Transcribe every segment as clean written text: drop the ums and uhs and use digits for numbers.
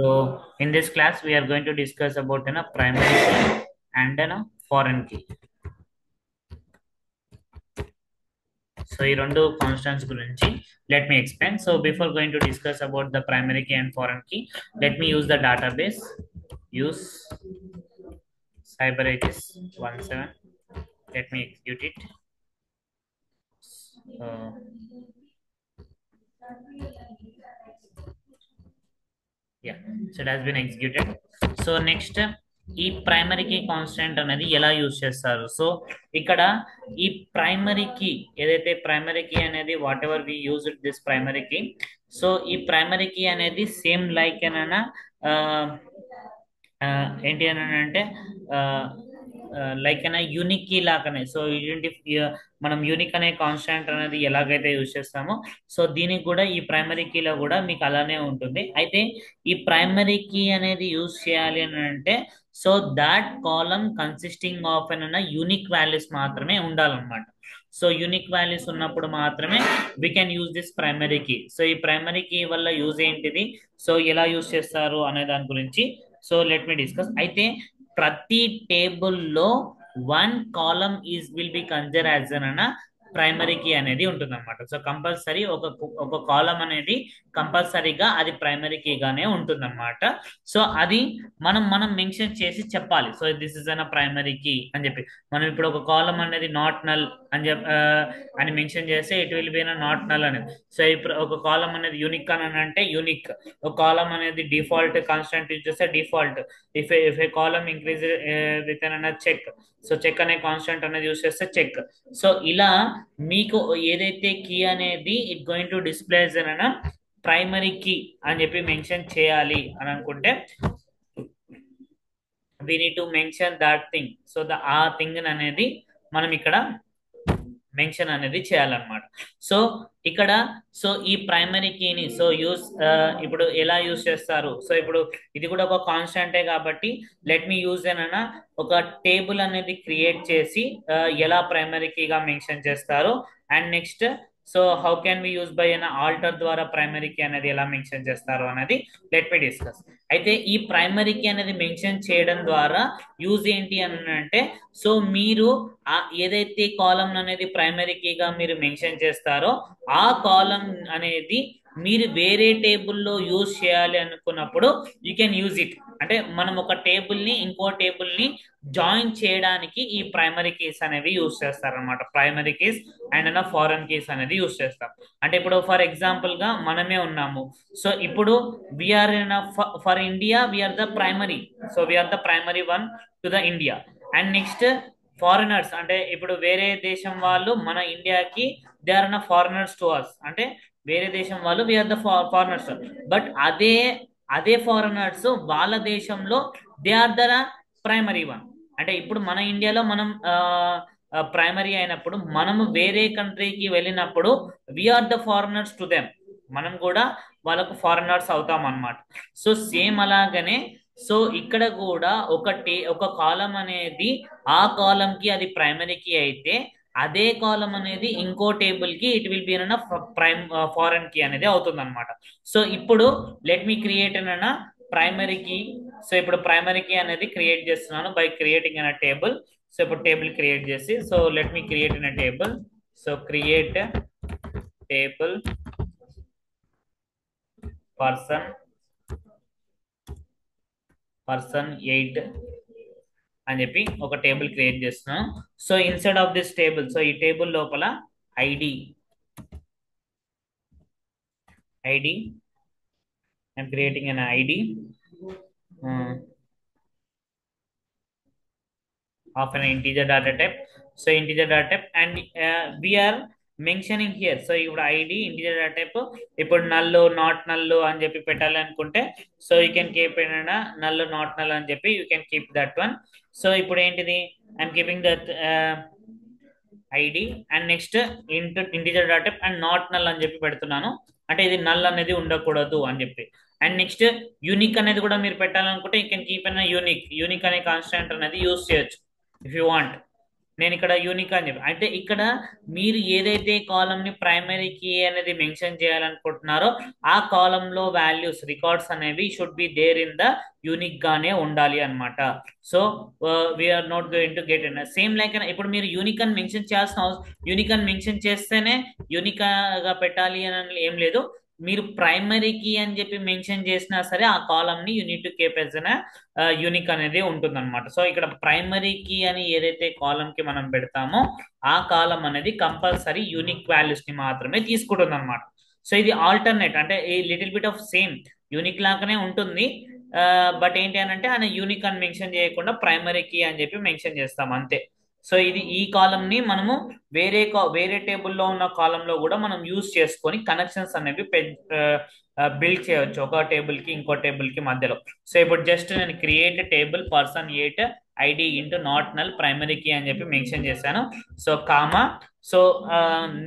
So in this class, we are going to discuss about a primary key and a foreign key. So ఈ రెండు constants గురించి let me explain. So before going to discuss about the primary key and foreign key, let me use the database. Use CyberAgis 17. Let me execute it. Uh, yeah, so it has been executed. So next, ఈ primary key constant అనేది ఎలా use చేస్తారు? So ఇక్కడ ఈ primary key ఏదైతే primary key అనేది whatever we use this primary key, so ఈ primary key అనేది సేమ్ లైక్ ఏమైనా ఏంటి అని అంటే లైక్ అయినా యూనిక్ కీ లాగానే. సో ఐడెంటిఫై మనం యూనిక్ అనే కాన్స్టెంట్ అనేది ఎలాగైతే యూజ్ చేస్తామో, సో దీనికి కూడా ఈ ప్రైమరీ కీలో కూడా మీకు అలానే ఉంటుంది. అయితే ఈ ప్రైమరీ కీ అనేది యూజ్ చేయాలి అని అంటే, so that column consisting of an unique values మాత్రమే ఉండాలన్నమాట. సో యూనిక్ వాల్యూస్ ఉన్నప్పుడు మాత్రమే we can use this primary key. So ఈ ప్రైమరీ కీ వల్ల యూజ్ ఏంటిది, సో ఎలా యూజ్ చేస్తారు అనే దాని గురించి సో లెట్ మీ డిస్కస్. అయితే ప్రతి టేబుల్లో one column is will be consider as an primary key అనేది ఉంటుంది అనమాట. సో కంపల్సరీ ఒక కాలం అనేది కంపల్సరీగా అది ప్రైమరీ కీగానే ఉంటుంది అనమాట. సో అది మనం మెన్షన్ చేసి చెప్పాలి. So this is an primary key అని చెప్పి మనం ఇప్పుడు ఒక కాలం అనేది నాట్ నల్ అని అని మెన్షన్ చేస్తే it will be not null అనేది. సో ఇప్పుడు ఒక కాలం అనేది యూనిక్ అని అంటే యూనిక్, ఒక కాలం అనేది డిఫాల్ట్ కాన్స్టెంట్ యూజ్ చేస్తే default. If a column increase with an check, so check అనే కాన్స్టెంట్ అనేది యూజ్ చేస్తే చెక్. సో ఇలా మీకు ఏదైతే కీ అనేది it going to displays an primary key అని చెప్పి మెన్షన్ చేయాలి అని అనుకుంటే we need to mention that thing. So ఆ థింగ్ అనేది మనం ఇక్కడ మెన్షన్ అనేది చేయాలన్నమాట. సో ఇక్కడ సో ఈ ప్రైమరీ కీని సో యూస్ ఇప్పుడు ఎలా యూస్ చేస్తారు? సో ఇప్పుడు ఇది కూడా ఒక కాన్స్టెంటే కాబట్టి లెట్ మీ యూజ్ అన ఒక టేబుల్ అనేది క్రియేట్ చేసి ఎలా ప్రైమరీ కీగా మెన్షన్ చేస్తారు, and next so how can we use by an alter ద్వారా ప్రైమరీ కీ అనేది ఎలా మెన్షన్ చేస్తారు అనేది లెట్ మీ డిస్కస్. అయితే ఈ ప్రైమరీ కీ అనేది మెన్షన్ చేయడం ద్వారా యూజ్ ఏంటి అని అంటే, సో మీరు ఏదైతే కాలం అనేది ప్రైమరీ కీగా మీరు మెన్షన్ చేస్తారో ఆ కాలం అనేది మీరు వేరే టేబుల్లో యూజ్ చేయాలి అనుకున్నప్పుడు యూ కెన్ యూజ్ ఇట్. అంటే మనం ఒక టేబుల్ని ఇంకో టేబుల్ని జాయిన్ చేయడానికి ఈ ప్రైమరీ కీస్ అనేవి యూజ్ చేస్తారనమాట. Primary keys and foreign keys అనేది యూజ్ చేస్తాం. అంటే ఇప్పుడు ఫర్ ఎగ్జాంపుల్ గా మనమే ఉన్నాము. సో ఇప్పుడు we're in for India we're the primary. So we're the primary one to the India. And next foreigners అంటే ఇప్పుడు వేరే దేశం వాళ్ళు మన ఇండియాకి they are foreigners to us. అంటే వేరే దేశం వాళ్ళు వీఆర్ ద ఫారినర్స్. బట్ అదే ఫారినర్స్ వాళ్ళ దేశంలో they are the primary one. అంటే ఇప్పుడు మన ఇండియాలో మనం ప్రైమరీ అయినప్పుడు మనము వేరే కంట్రీకి వెళ్ళినప్పుడు we're the foreigners to them, మనం కూడా వాళ్ళకు ఫారినర్స్ అవుతాం అన్నమాట. సో సేమ్ అలాగనే సో ఇక్కడ కూడా ఒక కాలం అనేది ఆ కాలం కి అది ప్రైమరీ కి అయితే అదే కాలం అనేది ఇంకో టేబుల్ కి ఇట్ విల్ బి అన్న ఫారెన్ కీ అనేది అవుతుంది అనమాట. సో ఇప్పుడు లెట్ మీ క్రియేట్ అన్న ప్రైమరీ కీ. సో ఇప్పుడు ప్రైమరీ కీ అనేది క్రియేట్ చేస్తున్నాను బై క్రియేటింగ్ అన్న టేబుల్. సో ఇప్పుడు టేబుల్ క్రియేట్ చేసి సో లెట్ మీ క్రియేట్ అన్న table. So create table person 8 అని చెప్పి ఒక టేబుల్ క్రియేట్ చేస్తున్నాను. So inside of this table, so ఈ టేబుల్ లోపల ID I'm creating an ID of an integer data type. So integer data type and we are mentioning here. So ఇప్పుడు ID integer data type ఇప్పుడు null not null అని చెప్పి పెట్టాలి అనుకుంటే so you can keep null not null అని చెప్పి you can keep that one. So ఇప్పుడు ఏంటిది I'm keeping that ID and next integer data type and not null అని చెప్పి పెడుతున్నాను. అంటే ఇది నల్ అనేది ఉండకూడదు అని చెప్పి. అండ్ నెక్స్ట్ యూనిక్ అనేది కూడా మీరు పెట్టాలనుకుంటే you can keep an unique అనే కాన్స్టెంట్ అనేది యూజ్ చేయొచ్చు if you want. నేను ఇక్కడ యూనిక్ అని చెప్పి అంటే ఇక్కడ మీరు ఏదైతే కాలమ్ ని ప్రైమరీ కీ అనేది మెన్షన్ చేయాలనుకుంటున్నారో ఆ కాలమ్ లో వాల్యూస్ రికార్డ్స్ అనేవి should be there in the unique గానే ఉండాలి అన్నమాట. So we're not going to get in same like ఇప్పుడు మీరు యూనిక్ అని మెన్షన్ చేయాల్సిన అవసరం, యూనిక్ అని మెన్షన్ చేస్తేనే యూనిక్ గా పెట్టాలి అని ఏం లేదు. మీరు ప్రైమరీ కీ అని చెప్పి మెన్షన్ చేసినా సరే ఆ కాలమ్ ని unit to keep as unique అనేది ఉంటుంది అనమాట. సో ఇక్కడ ప్రైమరీ కీ అని ఏదైతే కాలమ్ కి మనం పెడతామో ఆ కాలమ్ అనేది కంపల్సరీ యూనిక్ వాల్యూస్ ని మాత్రమే తీసుకుంటుంది అనమాట. సో ఇది ఆల్టర్నేట్ అంటే ఈ little bit of same unique లాగానే ఉంటుంది. బట్ ఏంటి అని అంటే ఆయన యూనిక్ అని మెన్షన్ చేయకుండా ప్రైమరీ కీ అని చెప్పి మెన్షన్ చేస్తాం అంతే. సో ఇది ఈ కాలమ్ ని మనము వేరే టేబుల్లో ఉన్న కాలమ్ లో కూడా మనం యూజ్ చేసుకొని కనెక్షన్స్ అనేవి బిల్డ్ చేయవచ్చు ఒక టేబుల్ కి ఇంకో టేబుల్ కి మధ్యలో. సో ఇప్పుడు జస్ట్ నేను create table person 8 ID into not null primary key అని చెప్పి మెన్షన్ చేశాను. So comma so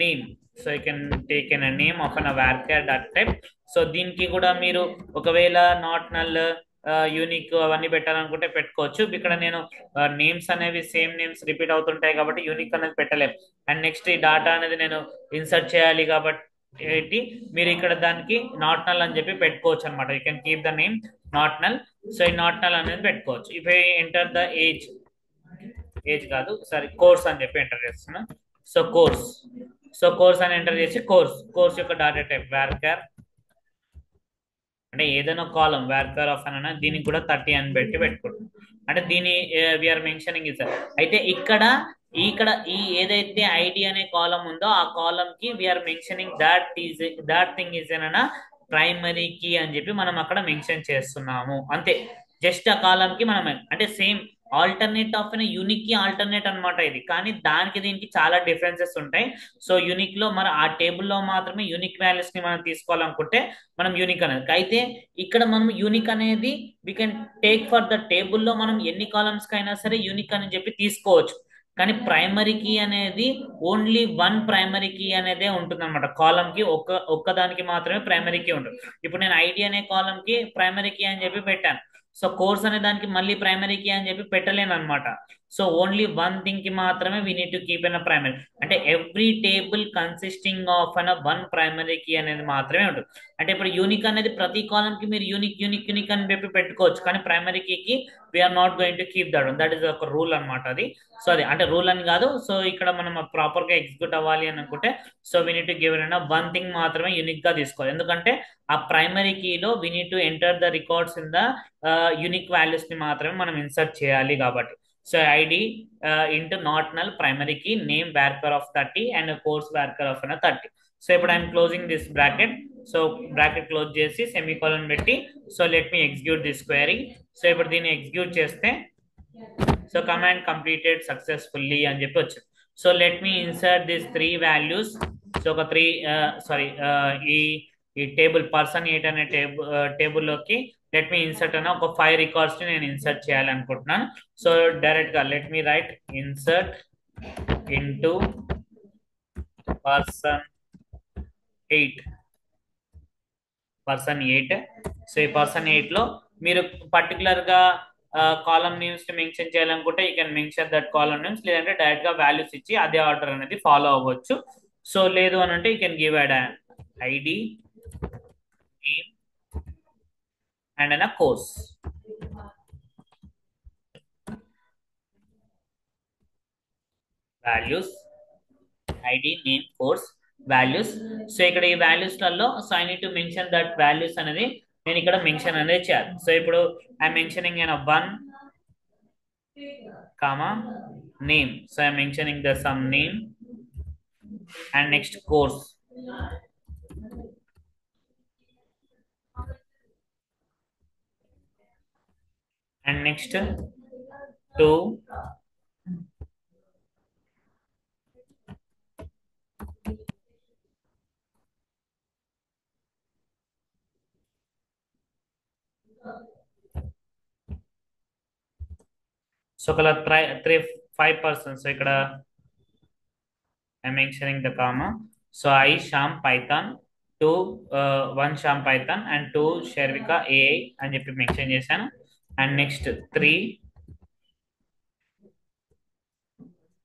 name, so you can take an name of an varchar data type. So దీనికి కూడా మీరు ఒకవేళ నాట్ నల్ యూనిక్ అవన్నీ పెట్టాలనుకుంటే పెట్టుకోవచ్చు. ఇక్కడ నేను నేమ్స్ అనేవి సేమ్ నేమ్స్ రిపీట్ అవుతుంటాయి కాబట్టి యూనిక్ అనేది పెట్టలేము. అండ్ నెక్స్ట్ ఈ డాటా అనేది నేను ఇన్సర్ట్ చేయాలి కాబట్టి మీరు ఇక్కడ దానికి నాట్ నల్ అని చెప్పి పెట్టుకోవచ్చు అనమాట. You can keep the name not null. So ఈ నాట్ నల్ అనేది పెట్టుకోవచ్చు. If I enter the age కాదు సారీ కోర్స్ అని చెప్పి ఎంటర్ చేస్తున్నా. సో కోర్స్ అని ఎంటర్ చేసి కోర్స్ యొక్క డాటా టైప్ varchar అంటే ఏదైనా కాలం varchar ఆఫ్ అని దీనికి కూడా 30 అని పెట్టుకుంటాం. అంటే దీని వీఆర్ మెన్షనింగ్ ఇస్ అయితే ఇక్కడ ఈ ఏదైతే ఐడి అనే కాలం ఉందో ఆ కాలం కి we're mentioning that thing is an primary key అని చెప్పి మనం అక్కడ మెన్షన్ చేస్తున్నాము అంతే. జస్ట్ ఆ కాలం కి మనం అంటే సేమ్ ఆల్టర్నేట్ ఆఫ్ యూనిక్ కి ఆల్టర్నేట్ అనమాట ఇది. కానీ దానికి దీనికి చాలా డిఫరెన్సెస్ ఉంటాయి. సో యూనిక్ లో మరి ఆ టేబుల్లో మాత్రమే యూనిక్ వాల్యూస్ ని మనం తీసుకోవాలనుకుంటే మనం యూనిక్ అనేది, అయితే ఇక్కడ మనం యూనిక్ అనేది we can take for the టేబుల్లో మనం ఎన్ని కాలమ్స్ కైనా సరే యూనిక్ అని చెప్పి తీసుకోవచ్చు. కానీ ప్రైమరీ కీ అనేది ఓన్లీ వన్ ప్రైమరీ కీ అనేదే ఉంటుంది అనమాట. కాలం కి ఒక్కదానికి మాత్రమే ప్రైమరీ కీ ఉంటుంది. ఇప్పుడు నేను ఐడి అనే కాలం కి ప్రైమరీ కీ అని చెప్పి పెట్టాను. సో కోర్స్ అనే దానికి మళ్ళీ ప్రైమరీ కీ అని చెప్పి పెట్టలేను అనమాట. సో ఓన్లీ వన్ థింగ్ కి మాత్రమే we need to keep an primary అంటే every table consisting of one primary key అనేది మాత్రమే ఉంటుంది. అంటే ఇప్పుడు యూనిక్ అనేది ప్రతి కాలం కి మీరు యూనిక్ అని చెప్పి పెట్టుకోవచ్చు. కానీ ప్రైమరీ కీకి we are not going to keep that is ఒక రూల్ అనమాట అది. సో అది అంటే రూల్ అని కాదు. సో ఇక్కడ మనం ప్రాపర్ గా ఎగ్జిక్యూట్ అవ్వాలి అని అనుకుంటే so we need to give one thing మాత్రమే యూనిక్ గా తీసుకోవాలి. ఎందుకంటే ఆ ప్రైమరీ కీలో we need to enter the records in the unique values ని మాత్రమే మనం ఇన్సర్ట్ చేయాలి కాబట్టి. So ID into not null primary key name varchar of 30 and course varchar of 30. So ఇప్పుడు I'm closing this bracket. So bracket close చేసి semicolon పెట్టి so let me execute this query. So ఇప్పుడు దీన్ని execute చేస్తే so command completed successfully అని చెప్పి వచ్చింది. So let me insert this 3 values. So ఒక 3 ఈ టేబుల్ పర్సన్ 8 అనే టేబుల్లోకి లెట్ మీ ఇన్సర్ట్ అన్న ఒక 5 రికార్డ్స్ ని నేను ఇన్సర్ట్ చేయాలనుకుంటున్నాను. సో డైరెక్ట్ గా let me right insert into person 8. So ఈ పర్సన్ 8 లో మీరు పర్టికులర్ గా కాలమ్ నేమ్స్ ని మెన్షన్ చేయాలనుకుంటే you can mention that column names, లేదంటే డైరెక్ట్ గా వాల్యూస్ ఇచ్చి అదే ఆర్డర్ అనేది ఫాలో అవ్వచ్చు. సో లేదు అని అంటే you can give ID name and a course. Values ID name course values. So ఇక్కడ ఈ వాల్యూస్ లలో so I need to mention that values అనేది నేను ఇక్కడ మెన్షన్ అనేది చేయాలి. సో ఇప్పుడు I mentioning an 1 comma name. So I am mentioning the some name and next course. And next 2 so ఇక్కడ 5 persons. సో ఇక్కడ I'm mentioning the comma. So I Sham Python 2 1 Sham Python and 2 Shervika AI అని చెప్పి mention చేశాను. And next 3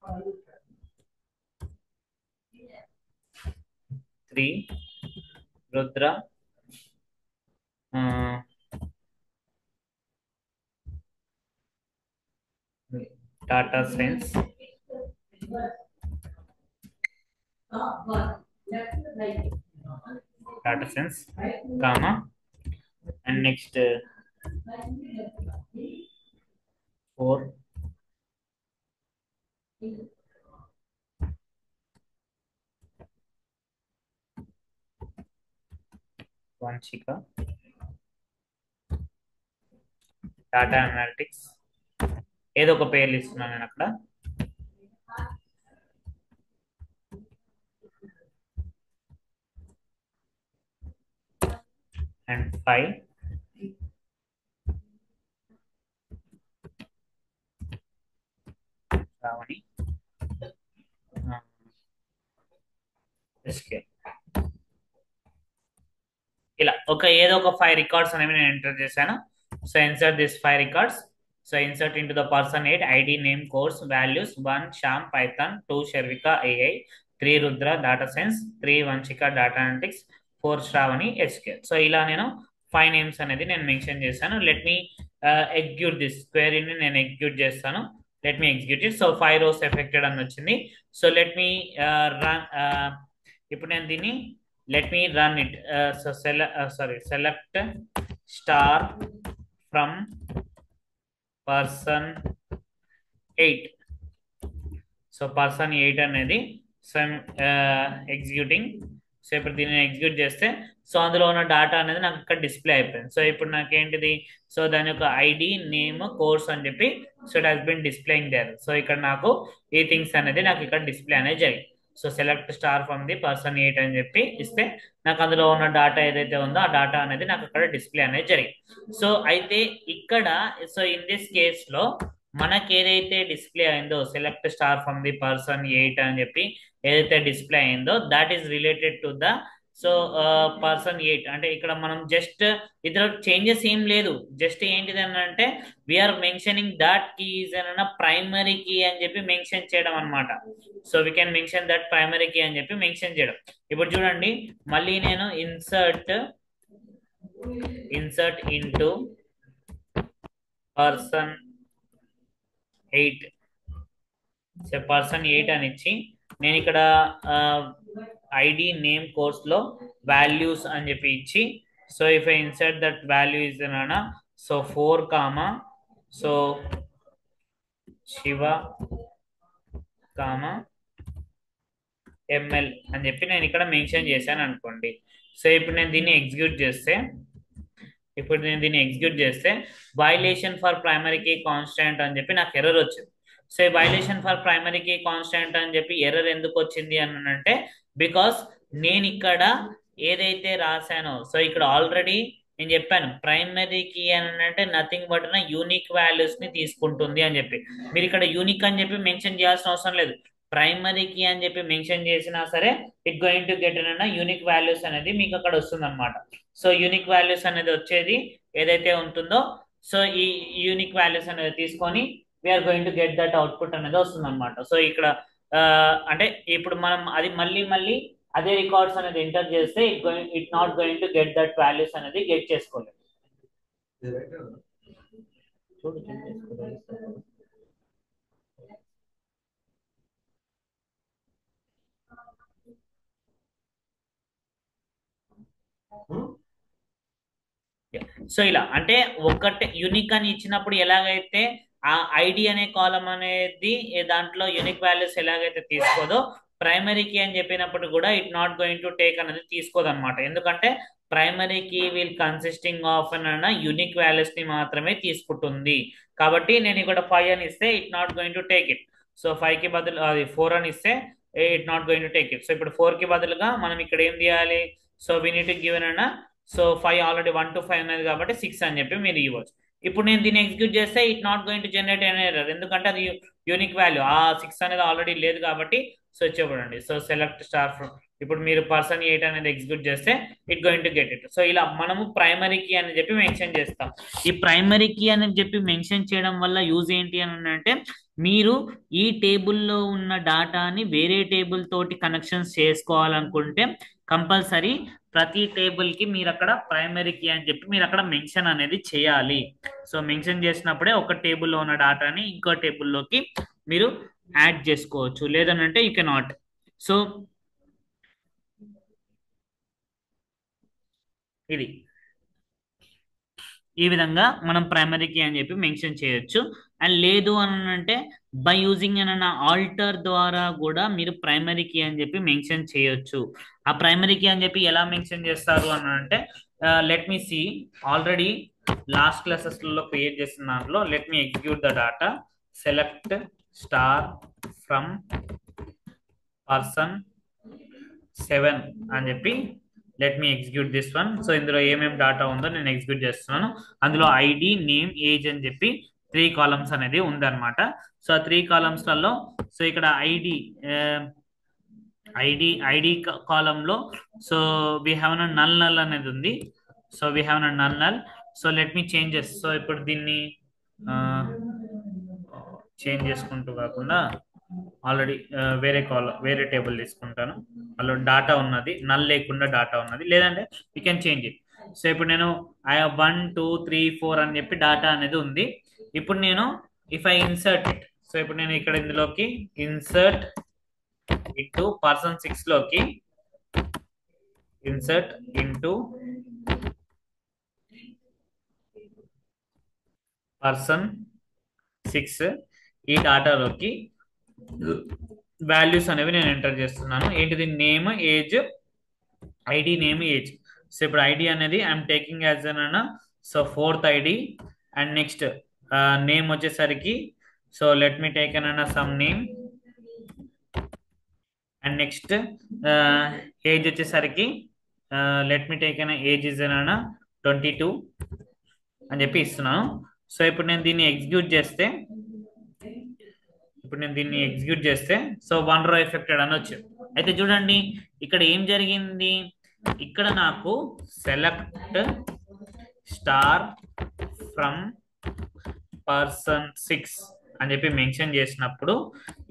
3 Rudra, data science, comma, and next 4 Vanchika, data analytics. ఏదో ఒక పేర్లు ఇస్తున్నాను నేను అక్కడ. And 5 Ravani, SK. ఇలా ఏదో ఒక 5 రికార్డ్స్ అనేవి నేను ఎంటర్ చేశాను. So insert this 5 records. So insert into the person 8 ID name course values 1 Shyam Python, 2 Sharvika AI, 3 Rudra data science, 3 Vamshika data analytics, 4 Sravani SK. So ఇలా నేను 5 నేమ్స్ అనేది నేను మెన్షన్ చేశాను. లెట్ మీ ఎగ్జిక్యూట్ దిస్ క్వెరీని నేను ఎగ్జిక్యూట్ చేస్తాను. Let me execute it. So 5 rows affected అని వచ్చింది. So let me run. ఇప్పుడు నేను దీన్ని let me run it. So select star from person 8. So person 8 అనేది సో ఎగ్జిక్యూటింగ్. సో ఇప్పుడు దీన్ని ఎగ్జిక్యూట్ చేస్తే సో అందులో ఉన్న డేటా అనేది నాకు ఇక్కడ డిస్ప్లే అయిపోయింది. సో ఇప్పుడు నాకేంటిది, సో దాని యొక్క ఐడి నేమ్ కోర్స్ అని చెప్పి so it has been displaying there. So ఇక్కడ నాకు ఈ థింగ్స్ అనేది నాకు ఇక్కడ డిస్ప్లే అనేది జరిగింది. So select star from the person 8 అని చెప్పి ఇస్తే నాకు అందులో ఉన్న డేటా ఏదైతే ఉందో ఆ డేటా అనేది నాకు అక్కడ డిస్ప్లే అనేది జరిగింది. సో అయితే ఇక్కడ సో ఇన్ దిస్ కేస్ లో మనకి ఏదైతే డిస్ప్లే అయిందో select star from the person 8 అని చెప్పి ఏదైతే డిస్ప్లే అయిందో that is related to the so person 8. అంటే ఇక్కడ మనం జస్ట్ ఇతర చేంజెస్ ఏం లేదు. జస్ట్ ఏంటిది అని అంటే we are mentioning that key is అన్న ప్రైమరీ కీ అని చెప్పి మెన్షన్ చేయడం అనమాట. So we can mention that primary key అని చెప్పి మెన్షన్ చేయడం. ఇప్పుడు చూడండి మళ్ళీ నేను insert into person 8. So person 8 అని ఇచ్చి నేను ఇక్కడ ఐడి నేమ్ కోర్స్ లో వాల్యూస్ అని చెప్పి ఇచ్చి so if I insert that value is అన్నా so 4 comma so Shiva comma ML అని చెప్పి నేను ఇక్కడ మెన్షన్ చేశాను అనుకోండి. సో ఇప్పుడు నేను దీన్ని ఎగ్జిక్యూట్ చేస్తే violation for primary key constant అని చెప్పి నాకు ఎర్రర్ వచ్చింది. So violation for primary key constant అని చెప్పి ఎర్రర్ ఎందుకు వచ్చింది అని అంటే బికాస్ నేను ఇక్కడ ఏదైతే రాశానో సో ఇక్కడ ఆల్రెడీ నేను చెప్పాను ప్రైమరీ కీ అని అంటే నథింగ్ బట్ యూనిక్ వాల్యూస్ ని తీసుకుంటుంది అని చెప్పి. మీరు ఇక్కడ యూనిక్ అని చెప్పి మెన్షన్ చేయాల్సిన అవసరం లేదు. ప్రైమరీ కీ అని చెప్పి మెన్షన్ చేసినా సరే ఇట్ గోయింగ్ టు గెట్ అన్న యూనిక్ వాల్యూస్ అనేది మీకు అక్కడ వస్తుంది అనమాట. సో యూనిక్ వాల్యూస్ అనేది వచ్చేది ఏదైతే ఉంటుందో సో ఈ యూనిక్ వాల్యూస్ అనేది తీసుకొని we're going to get that output అనేది వస్తుంది అనమాట. సో ఇక్కడ అంటే ఇప్పుడు మనం అది మళ్ళీ అదే రికార్డ్స్ అనేది ఎంటర్ చేస్తే it not going to get that values అనేది గెట్ చేసుకోలేదు. సో ఇలా అంటే ఒకటే యూనిక్ అని ఇచ్చినప్పుడు ఎలాగైతే ఆ ఐడి అనే కాలం అనేది దాంట్లో యూనిక్ వాల్యూస్ ఎలాగైతే తీసుకోదో ప్రైమరీ కీ అని చెప్పినప్పుడు కూడా it not going to take అనేది తీసుకోదు అనమాట. ఎందుకంటే primary key will consisting of an unique values ని మాత్రమే తీసుకుంటుంది. కాబట్టి నేను ఇక్కడ 5 అని ఇస్తే it not going to take it. So 5 కి బదులు అది 4 అని ఇస్తే it not going to take it. So ఇప్పుడు 4 కి బదులుగా మనం ఇక్కడ ఏం చేయాలి, so we need to give an so 5 already 1 to 5 ఉన్నది కాబట్టి 6 అని చెప్పి మీరు ఇవ్వచ్చు. ఇప్పుడు నేను దీన్ని ఎగ్జిక్యూట్ చేస్తే it not going to generate అనే ఎర్రర్, ఎందుకంటే అది యూనిక్ వాల్యూ ఆ 6 అనేది ఆల్రెడీ లేదు కాబట్టి. సో చూడండి సో సెలెక్ట్ స్టార్ ఫ్రమ్ ఇప్పుడు మీరు పర్సన్ 8 అనేది ఎగ్జిక్యూట్ చేస్తే it going to get it. So ఇలా మనము ప్రైమరీ కీ అని చెప్పి మెన్షన్ చేస్తాం. ఈ ప్రైమరీ కీ అని చెప్పి మెన్షన్ చేయడం వల్ల యూజ్ ఏంటి అని అంటే మీరు ఈ టేబుల్లో ఉన్న డాటాని వేరే టేబుల్ తోటి కనెక్షన్స్ చేసుకోవాలనుకుంటే కంపల్సరీ ప్రతి టేబుల్ కి మీరు అక్కడ ప్రైమరీ కీ అని చెప్పి మీరు అక్కడ మెన్షన్ అనేది చేయాలి. సో మెన్షన్ చేసినప్పుడే ఒక టేబుల్లో ఉన్న డాటాని ఇంకో టేబుల్లోకి మీరు యాడ్ చేసుకోవచ్చు, లేదనంటే యూ కెనాట్. సో ఇది ఈ విధంగా మనం ప్రైమరీ కీ అని చెప్పి మెన్షన్ చేయొచ్చు. అండ్ లేదు అని అంటే బై యూజింగ్ అన్న ఆల్టర్ ద్వారా కూడా మీరు ప్రైమరీ కీ అని చెప్పి మెన్షన్ చేయొచ్చు. ఆ ప్రైమరీ కీ అని చెప్పి ఎలా మెన్షన్ చేస్తారు అని అంటే let me see, already last క్లాసెస్లో క్రియేట్ చేసిన దాంట్లో let me execute the data select star from person 7 అని చెప్పి let me execute this one. So ఇందులో ఏమేమి డాటా ఉందో నేను ఎగ్జిక్యూట్ చేస్తున్నాను. అందులో ఐడి, నేమ్, ఏజ్ అని చెప్పి 3 కాలమ్స్ అనేది ఉందన్నమాట. సో ఆ 3 కాలమ్స్లలో సో ఇక్కడ ఐడి కాలంలో so we have null null అనేది ఉంది. So we have null null. So let me changes. So ఇప్పుడు దీన్ని చేంజ్ చేసుకుంటూ కాకుండా ఆల్రెడీ వేరే టేబుల్ తీసుకుంటాను. అందులో డాటా ఉన్నది, నల్ లేకుండా డాటా ఉన్నది, లేదంటే you can change it. So ఇప్పుడు నేను 1 2 3 4 అని చెప్పి డాటా అనేది ఉంది. ఇప్పుడు నేను if I insert it, so ఇప్పుడు నేను ఇక్కడ ఇందులోకి ఇన్సర్ట్ ఇంటూ పర్సన్ 6 లోకి ఇన్సర్ట్ ఇంటూ పర్సన్ 6 ఈ డాటాలోకి వాల్యూస్ అనేవి నేను ఎంటర్ చేస్తున్నాను. ఏంటిది? Name, age, ID, name, age. So ఇప్పుడు ఐడి అనేది I'm taking as an so 4th ID. And next name వచ్చేసరికి సో లెట్ మీ టేక్ అన్న some name. And next age వచ్చేసరికి లెట్ మీ టేక్ అన్న ఏజ్ ఇస్ అన్న 22 అని చెప్పి ఇస్తున్నాను. సో ఇప్పుడు నేను దీన్ని ఎగ్జిక్యూట్ చేస్తే సో 1 రో ఎఫెక్టెడ్ అని వచ్చింది. అయితే చూడండి ఇక్కడ ఏం జరిగింది, ఇక్కడ నాకు సెలెక్ట్ స్టార్ ఫ్రమ్ పర్సన్ 6 అని చెప్పి మెన్షన్ చేసినప్పుడు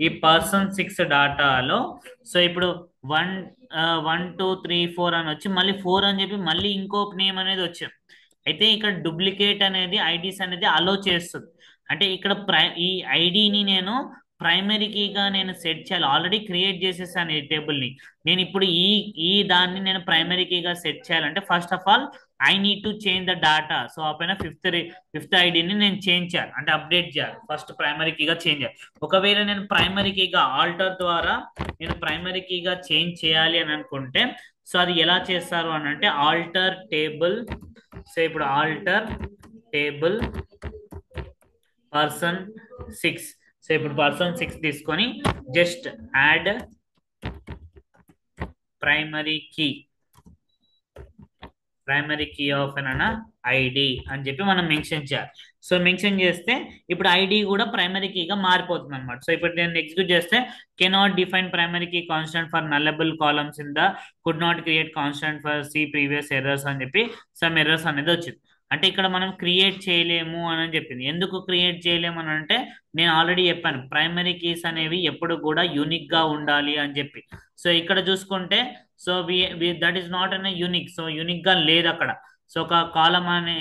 ఈ పర్సన్ 6 డాటాలో సో ఇప్పుడు 1 2 3 4 అని వచ్చి మళ్ళీ 4 అని చెప్పి మళ్ళీ ఇంకో నేమ్ అనేది వచ్చింది. అయితే ఇక్కడ డూప్లికేట్ అనేది ఐడీస్ అనేది అలో చేస్తుంది. అంటే ఇక్కడ ఈ ఐడిని నేను ప్రైమరీ కీగా నేను సెట్ చేయాలి. ఆల్రెడీ క్రియేట్ చేసేసాను ఈ టేబుల్ని. నేను ఇప్పుడు ఈ దాన్ని నేను ప్రైమరీ కీగా సెట్ చేయాలంటే first of all I need to change the data. So ఆ పైన ఫిఫ్త్ ఐడిని నేను చేంజ్ చేయాలి, అంటే అప్డేట్ చేయాలి. ఫస్ట్ ప్రైమరీ కీగా చేంజ్ చేయాలి. ఒకవేళ నేను ప్రైమరీ కీగా ఆల్టర్ ద్వారా నేను ప్రైమరీ కీగా చేంజ్ చేయాలి అని అనుకుంటే సో అది ఎలా చేస్తారు అని అంటే ఆల్టర్ టేబుల్. సో ఇప్పుడు ఆల్టర్ టేబుల్ పర్సన్ 6. సో ఇప్పుడు పర్సన్ 6 తీసుకొని just add primary key of an ID అని చెప్పి మనం మెన్షన్ చేయాలి. సో మెన్షన్ చేస్తే ఇప్పుడు ఐడి కూడా ప్రైమరీ కీగా మారిపోతుంది అనమాట. సో ఇప్పుడు నేను ఎగ్జిక్యూట్ చేస్తే cannot define primary key constant for nullable columns in the could not create constant for see previous errors అని చెప్పి సమ్ ఎర్రర్స్ అనేది వచ్చింది. అంటే ఇక్కడ మనం క్రియేట్ చేయలేము అని చెప్పింది. ఎందుకు క్రియేట్ చేయలేము అని అంటే నేను ఆల్రెడీ చెప్పాను ప్రైమరీ కీస్ అనేవి ఎప్పుడు కూడా యూనిక్ గా ఉండాలి అని చెప్పి. సో ఇక్కడ చూసుకుంటే so that is not an unique. So unique గా లేదు అక్కడ. సో ఒక కాలం అనే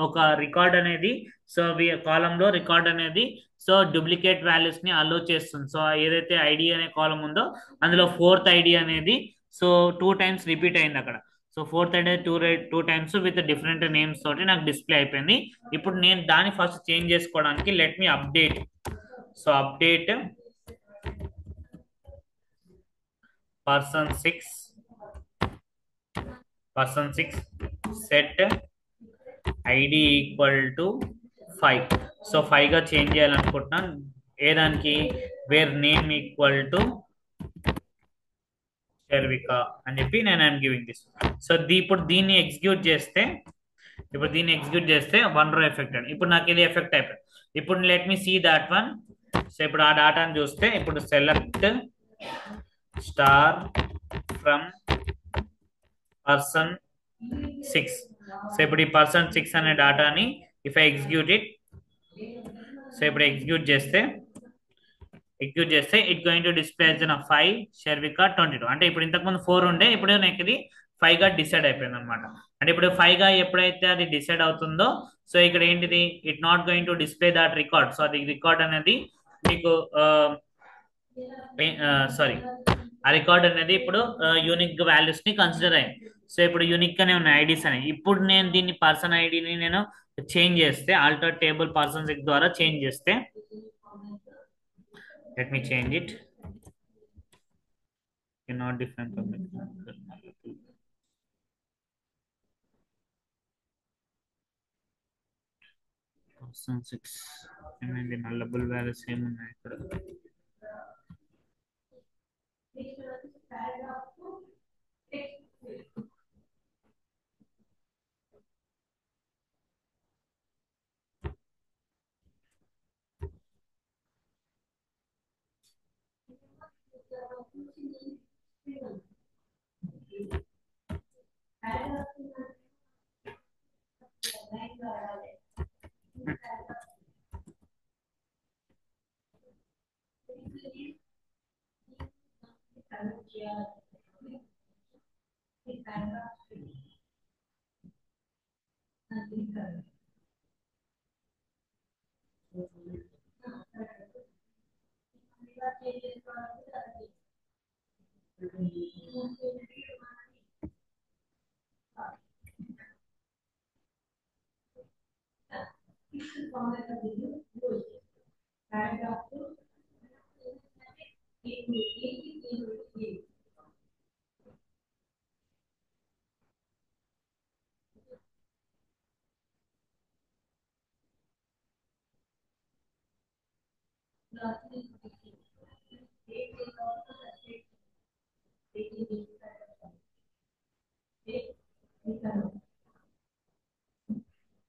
ఒక రికార్డ్ అనేది సో కాలంలో రికార్డ్ అనేది సో డూప్లికేట్ వాల్యూస్ ని అలో చేస్తుంది. సో ఏదైతే ఐడి అనే కాలం ఉందో అందులో 4th ఐడి అనేది సో 2 టైమ్స్ రిపీట్ అయింది అక్కడ. So 4th ID 2 times with different names తోటి నాకు డిస్ప్లే అయిపోయింది. ఇప్పుడు నేను దాన్ని ఫస్ట్ చేంజ్ చేసుకోవడానికి let me update. So update person 6 set ID equal to 5. So 5 గా చేంజ్ చేయాలనుకుంటున్నాను. ఏదానికి? వేర్ నేమ్ ఈక్వల్ టు శర్విక అని చెప్పి నేను ఐఎమ్ గివింగ్ దిస్. సో ఇప్పుడు దీన్ని ఎగ్జిక్యూట్ చేస్తే 1 రో ఎఫెక్టెడ్. ఇప్పుడు నాకు ఇది ఎఫెక్ట్ అయిపోయింది. ఇప్పుడు let me see that one. So ఇప్పుడు ఆ డాటాను చూస్తే ఇప్పుడు select star from person 6. So ఇప్పుడు ఈ పర్సన్ 6 అనే డాటాని if I execute it, so ఇప్పుడు ఎగ్జిక్యూట్ చేస్తే ఎగ్జిక్యూట్ చేస్తే it going to display as 5 Sharvika 22. అంటే ఇప్పుడు ఇంతకుముందు 4 ఉండే, ఇప్పుడు నాకు ఇది 5 గా డిసైడ్ అయిపోయింది అనమాట. అంటే ఇప్పుడు 5 గా ఎప్పుడైతే అది డిసైడ్ అవుతుందో, సో ఇక్కడ ఏంటిది, it not going to display that record. So అది రికార్డ్ అనేది మీకు సారీ, ఆ రికార్డ్ అనేది ఇప్పుడు యూనిక్ వాల్యూస్ ని కన్సిడర్ అయ్యింది. సో ఇప్పుడు యూనిక్ గానే ఉన్నాయి ఐడీస్ అని. ఇప్పుడు నేను దీన్ని పర్సన్ ఐడిని నేను చేంజ్ చేస్తే, ఆల్టర్ టేబుల్ పర్సన్స్ ద్వారా చేంజ్ చేస్తే, let me change it. Cannot define permission. 2006 ఏమైంది, నల్లబుల్ వాల్యూస్ ఏమున్నాయి ఇక్కడ.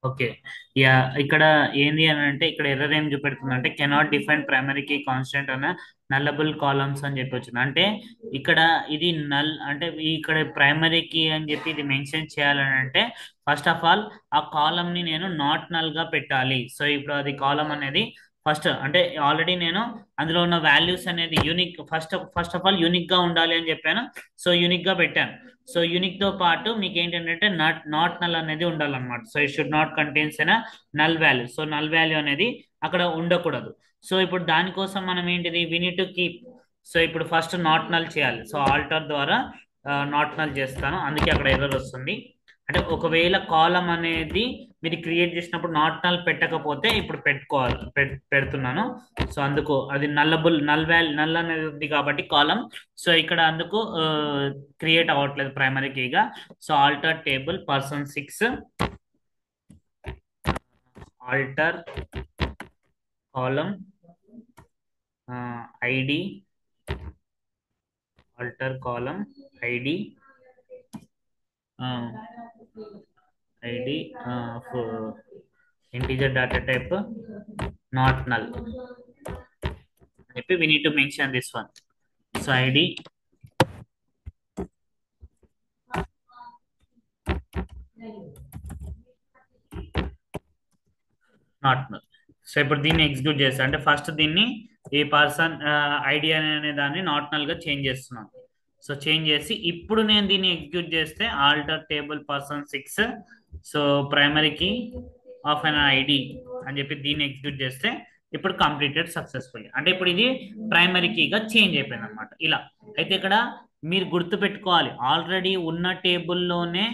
ఓకే, యా, ఇక్కడ ఏంది అని అంటే, ఇక్కడ ఎర్రర్ ఏం చూపెడుతుంది అంటే, cannot define primary key constant on nullable columns అని చెప్పి వచ్చింది. అంటే ఇక్కడ ఇది నల్ అంటే ఇక్కడ ప్రైమరీ కీ అని చెప్పి ఇది మెన్షన్ చేయాలని అంటే, ఫస్ట్ ఆఫ్ ఆల్ ఆ కాలమ్ ని నేను నాట్ నల్ గా పెట్టాలి. సో ఇప్పుడు అది కాలమ్ అనేది ఫస్ట్ అంటే ఆల్రెడీ నేను అందులో ఉన్న వాల్యూస్ అనేది unique, first of all unique గా ఉండాలి అని చెప్పాను. సో యూనిక్ గా పెట్టాను. సో యూనిక్ తో పాటు మీకు ఏంటంటే నాట్ నల్ అనేది ఉండాలన్నమాట. So it should not contains an null value. So null value అనేది అక్కడ ఉండకూడదు. సో ఇప్పుడు దానికోసం మనం ఏంటిది, we need to keep. So ఇప్పుడు ఫస్ట్ నాట్ నల్ చేయాలి. సో ఆల్టర్ ద్వారా నాట్ నల్ చేస్తాను, అందుకే అక్కడ ఎర్రర్ వస్తుంది. అంటే ఒకవేళ కాలం అనేది మీరు క్రియేట్ చేసినప్పుడు నాట్ నల్ పెట్టకపోతే ఇప్పుడు పెట్టుకోవాలి, పెడుతున్నాను. సో అందుకు అది నల్ అనేది ఉంది కాబట్టి కాలం. సో ఇక్కడ అందుకు క్రియేట్ అవ్వట్లేదు ప్రైమరీ కీగా. So alter table person 6, alter column ID, alter column ID ID integer data type not null చెప్పి we need to mention this one. So id not null. So ఇప్పుడు దీన్ని ఎగ్జిక్యూట్ చేస్తా అంటే first దీన్ని ఈ person ID అనే దాన్ని not null గా చేంజ్ చేస్తున్నాను. సో చేంజ్ చేసి ఇప్పుడు నేను దీన్ని ఎగ్జిక్యూట్ చేస్తే alter table person 6, so primary key of an ID అని చెప్పి దీన్ని ఎగ్జిక్యూట్ చేస్తే ఇప్పుడు కంప్లీటెడ్ సక్సెస్ఫుల్లీ. అంటే ఇప్పుడు ఇది ప్రైమరీ కీగా చేంజ్ అయిపోయింది అనమాట. ఇలా అయితే ఇక్కడ మీరు గుర్తు పెట్టుకోవాలి, ఆల్రెడీ ఉన్న టేబుల్లోనే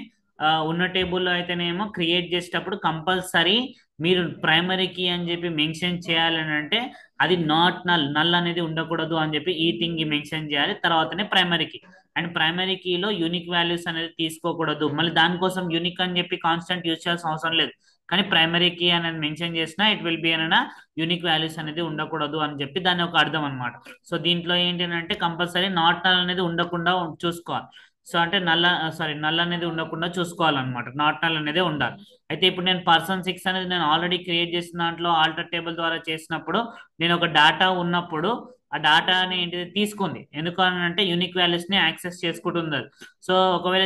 ఉన్న టేబుల్లో అయితేనేమో క్రియేట్ చేసేటప్పుడు కంపల్సరీ మీరు ప్రైమరీ కీ అని చెప్పి మెన్షన్ చేయాలని అంటే అది నాట్ నల్ అనేది ఉండకూడదు అని చెప్పి ఈ థింగ్ మెన్షన్ చేయాలి, తర్వాతనే ప్రైమరీ కీ. అండ్ ప్రైమరీ కీలో యూనిక్ వాల్యూస్ అనేది తీసుకోకూడదు. మళ్ళీ దానికోసం యూనిక్ అని చెప్పి కాన్స్టెంట్ యూజ్ చేయాల్సిన అవసరం లేదు. కానీ ప్రైమరీ కీ అనేది మెన్షన్ చేసినా ఇట్ విల్ బి అన్న యూనిక్ వాల్యూస్ అనేది ఉండకూడదు అని చెప్పి దాని ఒక అర్థం అనమాట. సో దీంట్లో ఏంటంటే కంపల్సరీ నాట్ నల్ అనేది ఉండకుండా చూసుకోవాలి. సో అంటే నల్ అనేది ఉండకుండా చూసుకోవాలన్నమాట, నాట్ నల్ అనేది ఉండాలి. అయితే ఇప్పుడు నేను పర్సన్ 6 అనేది నేను ఆల్రెడీ క్రియేట్ చేసిన దాంట్లో ఆల్టర్ టేబుల్ ద్వారా చేసినప్పుడు నేను ఒక డేటా ఉన్నప్పుడు ఆ డాటాని ఏంటిది తీసుకుంది. ఎందుకు అని అంటే యూనిక్ వాల్యూస్ ని యాక్సెస్ చేసుకుంటుంది అది. సో ఒకవేళ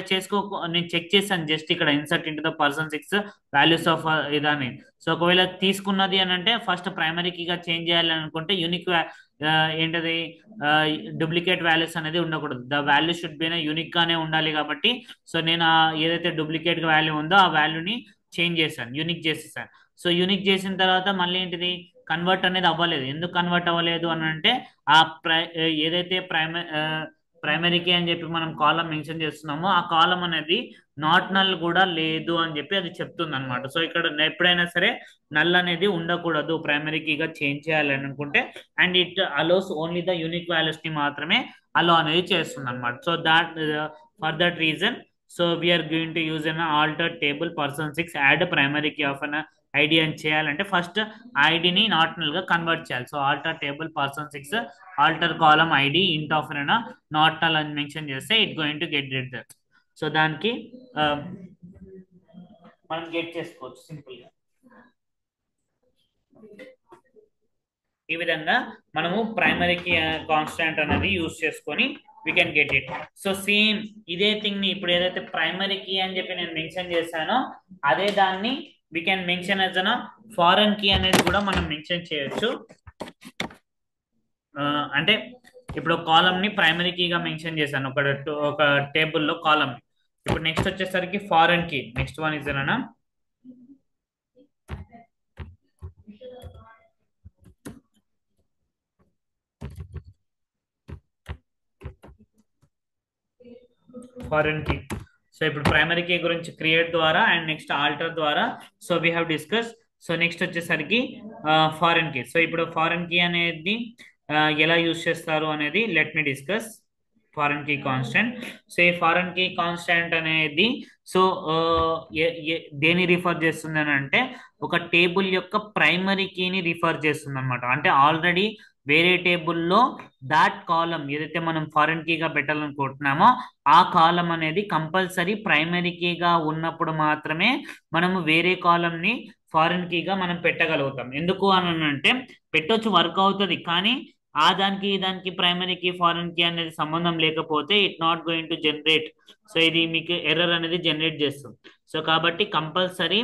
నేను చెక్ చేశాను జస్ట్ ఇక్కడ insert into the person 6 values of ఇదాని. సో ఒకవేళ తీసుకున్నది అని అంటే ఫస్ట్ ప్రైమరీ కీగా చేంజ్ చేయాలి అనుకుంటే యూనిక్ ఏంటది డూప్లికేట్ వాల్యూస్ అనేది ఉండకూడదు. The value should be unique గానే ఉండాలి కాబట్టి సో నేను ఏదైతే డూప్లికేట్ వాల్యూ ఉందో ఆ వాల్యూని చేంజ్ చేశాను, యూనిక్ చేసేసాను. సో యూనిక్ చేసిన తర్వాత మళ్ళీ ఏంటిది కన్వర్ట్ అనేది అవ్వలేదు. ఎందుకు కన్వర్ట్ అవ్వలేదు అని అంటే ఆ ఏదైతే ప్రైమరీకి అని చెప్పి మనం కాలం మెన్షన్ చేస్తున్నామో ఆ కాలం అనేది నాట్ నల్ కూడా లేదు అని చెప్పి అది చెప్తుంది అనమాట. సో ఇక్కడ ఎప్పుడైనా సరే నల్ అనేది ఉండకూడదు ప్రైమరీ కీగా చేంజ్ చేయాలని అనుకుంటే. And it allows only the unique values ని మాత్రమే అలో అనేది చేస్తుంది అనమాట. So that for that reason so we're going to use an alter table person 6 add primary key of an ID అని చేయాలంటే ఫస్ట్ ఐడిని నాట్ నల్ గా convert చేయాలి. So alter table person 6 alter column ID int of not null అని mention చేస్తే it going to get rid that. So దానికి మనం get చేసుకోవచ్చు సింపుల్ గా. ఈ విధంగా మనము ప్రైమరీకి కాన్స్టాంట్ అనేది యూజ్ చేసుకొని we can get it. So same ఇదే థింగ్ ని ఇప్పుడు ఏదైతే ప్రైమరీ కీ అని చెప్పి నేను మెన్షన్ చేశానో అదే దాన్ని we can mention as an foreign key అనేది కూడా మనం మెన్షన్ చేయొచ్చు. అంటే ఇప్పుడు కాలం ని ప్రైమరీ కీగా మెన్షన్ చేశాను ఒక టేబుల్లో కాలం. ఇప్పుడు నెక్స్ట్ వచ్చేసరికి foreign key. Next one is an foreign key. So ఇప్పుడు ప్రైమరీ కీ గురించి క్రియేట్ ద్వారా అండ్ నెక్స్ట్ ఆల్టర్ ద్వారా so we have discuss. So next వచ్చేసరికి ఫారెన్ కీ. సో ఇప్పుడు ఫారెన్ కీ అనేది ఎలా యూజ్ చేస్తారు అనేది let me discuss. Foreign key constant. So ఈ ఫారెన్ కీ కాన్స్టెంట్ అనేది సో దేని రిఫర్ చేస్తుంది అని అంటే ఒక టేబుల్ యొక్క ప్రైమరీ కీని రిఫర్ చేస్తుంది అనమాట. అంటే ఆల్రెడీ వేరే టేబుల్లో దాట్ కాలం ఏదైతే మనం ఫారెన్ కీగా పెట్టాలనుకుంటున్నామో ఆ కాలం అనేది కంపల్సరీ ప్రైమరీ కీగా ఉన్నప్పుడు మాత్రమే మనము వేరే కాలంని ఫారెన్ కీగా మనం పెట్టగలుగుతాం. ఎందుకు అని అంటే పెట్టొచ్చు, వర్క్ అవుతుంది, కానీ ఆ దానికి ప్రైమరీ కీ ఫారెన్ కీ అనేది సంబంధం లేకపోతే it not going to generate. So ఇది మీకు ఎర్రర్ అనేది జనరేట్ చేస్తుంది. సో కాబట్టి compulsory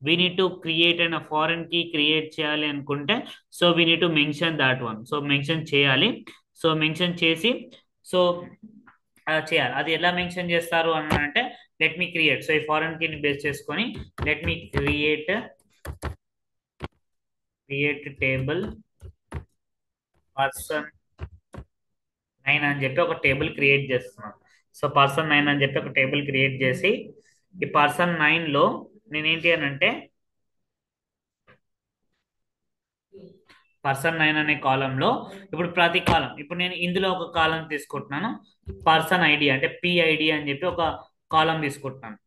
we need to create and foreign key create చేయాలి అనుకుంటే so we need to mention that one. So mention చేయాలి. సో మెన్షన్ చేసి సో చేయాలి. అది ఎలా మెన్షన్ చేస్తారు అని అంటే లెట్ మీ క్రియేట్. సో ఈ ఫారెన్ కీని బేస్ చేసుకొని let me create table person 9 అని చెప్పి ఒక టేబుల్ క్రియేట్ చేస్తున్నాను. సో పర్సన్ 9 అని చెప్పి ఒక టేబుల్ క్రియేట్ చేసి ఈ పర్సన్ 9 లో నేనేంటి అని అంటే పర్సన్ 9 అనే కాలంలో ఇప్పుడు ప్రతి కాలం ఇప్పుడు నేను ఇందులో ఒక కాలం తీసుకుంటున్నాను. పర్సన్ ఐడి అంటే పిఐడి అని చెప్పి ఒక కాలం తీసుకుంటున్నాను.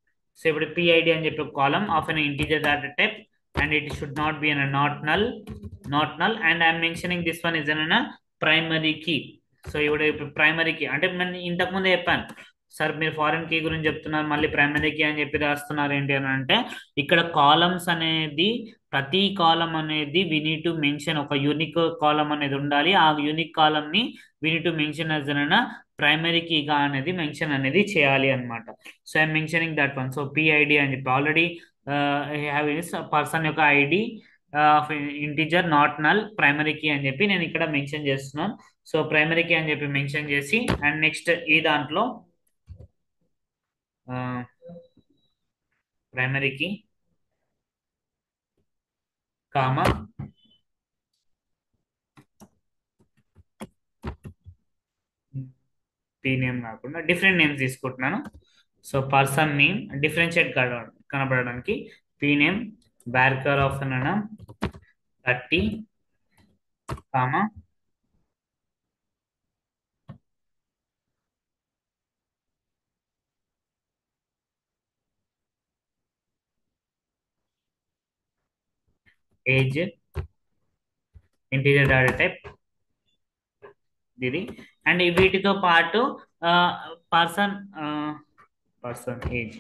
సో ఇప్పుడు పిఐడి అని చెప్పి ఒక కాలం of an integer data type and it should not be an not null and I'm mentioning this one is an primary key. So ఇప్పుడు ప్రైమరీ కీ అంటే నేను ఇంతకు ముందే చెప్పాను సార్ మీరు ఫారెన్ కీ గురించి చెప్తున్నారు మళ్ళీ ప్రైమరీ కీ అని చెప్పి రాస్తున్నారు ఏంటి అని అంటే ఇక్కడ కాలమ్స్ అనేది ప్రతి కాలం అనేది వి నీడ్ టు మెన్షన్ ఒక యూనిక్ కాలం అనేది ఉండాలి. ఆ యూనిక్ కాలం ని we need to mention as an primary కీగా అనేది మెన్షన్ అనేది చేయాలి అనమాట. So I'm mentioning that one. So PID అని చెప్పి ఆల్రెడీ హ్యావ్ ఇస్ పర్సన్ యొక్క ID of integer not null primary key అని చెప్పి నేను ఇక్కడ మెన్షన్ చేస్తున్నాను. సో ప్రైమరీ కీ అని చెప్పి మెన్షన్ చేసి అండ్ నెక్స్ట్ ఈ దాంట్లో primary key comma P name కాకుండా డిఫరెంట్ నేమ్స్ తీసుకుంటున్నాను. సో పర్సన్ నేమ్ డిఫరెన్షియేట్ కనబడడానికి P name varchar of 30 comma age integer data type ఇది. అండ్ వీటితో పాటు person age